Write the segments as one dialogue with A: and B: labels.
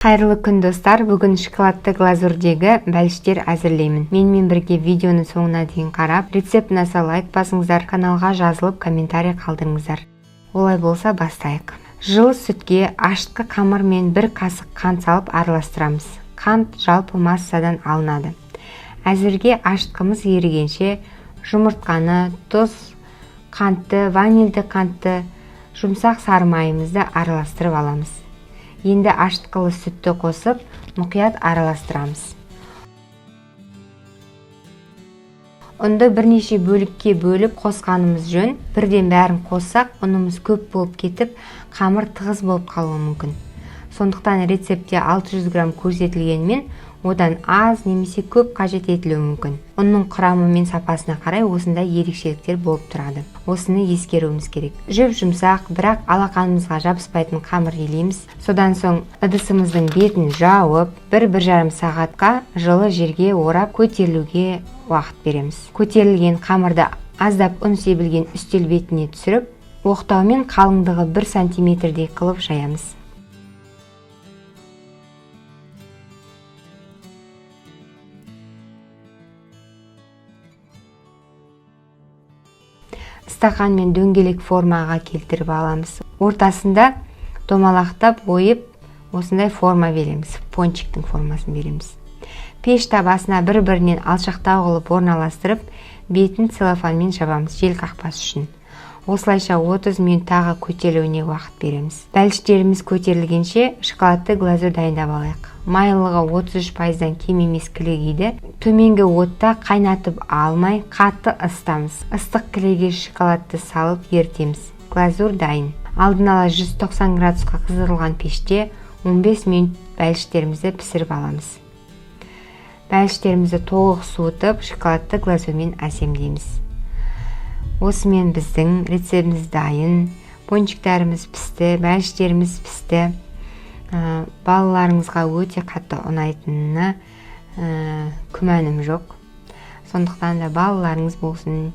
A: Қайырлы күн достар, бүгін шоколадты глазурдегі бәліштер әзірлеймін. Менімен бірге видеоны соңына дейін қарап, рецептін аса лайк басыңыздар, каналға жазылып комментарий қалдырыңыздар. Олай болса бастайық. Жылы сүтке ашытқы қамыр мен 1 қасық қант салып араластырамыз. Қант жалпы массадан алынады. Әзірге ашытқымыз ерігенше жұмыртқаны, тұз, қантты, ванильді қантты, жұмсақ сары майымызды араластырып аламыз. Енді ашытқылы сүтті қосып, мұқият араластырамыз. Ұнды бірнеше бөлікке бөліп қосқанымыз жөн. Бірден бәрін қоссақ, ұнымыз көп болып кетіп, қамыр тығыз болып қалуы мүмкін. Сондықтан рецептте 600 грамм көрсетілгенмен, одан аз немесе көп қажет етілуі мүмкін. Ұнның құрамы мен сапасына қарай осындай ерекшеліктер болып тұрады. Осыны ескеруіміз керек. Жүп жұмсақ, бірақ алақанымызға жабыспайтын қамыр елейміз. Содан соң ыдысымыздың бетін жауып, 1-1,5 сағатқа жылы жерге орап көтерілуге уақыт береміз. Көтерілген қамырды аздап ұн себілген үстел бетіне түсіріп, оқтаумен қалыңдығы 1 сантиметрдей қылып жаямыз. Стақан мен дөңгелек формаға келтіріп аламыз. Ортасында домалақтап ойып, осындай форма береміз. Пончиктің формасын береміз. Пеш табасына бір-бірінен алшақтау қылып орналастырып, бетін целлофанмен жабамыз, жел қақпас үшін. Осылайша 30 минут тағы көтерілуіне уақыт береміз. Бәліштеріміз көтерілгенше шоколадты глазур дайындап алайық. Майлылығы 33%-дан кем емес кілегейді төменгі отта қайнатып алмай қатты ысытамыз. Ыстық кілеге шоколадты салып ерітеміз. Глазур дайын. Алдын ала 190 градусқа қыздырылған пеште 15 минут бәліштерімізді пісіріп аламыз. Бәліштерімізді толық суытып, шоколадты глазурмен әсемдейміз. Осымен біздің рецептіміз дайын. Пончиктарымыз пісті, бәліштеріміз пісті. Балаларыңызға өте қатты ұнайтынына күмәнім жоқ. Сондықтан да балаларыңыз болсын,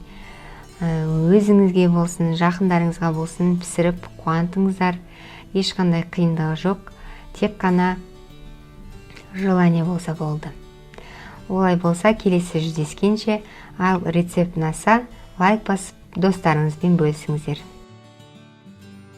A: өзіңізге болсын, жақындарыңызға болсын пісіріп қуантыңыздар. Ешқандай қиындығы жоқ. Тек қана желание болса болды. Олай болса, келесі жүздескенше, ал рецепт ұнаса, лайк басып, достарыңызбен бөлісіңіздер.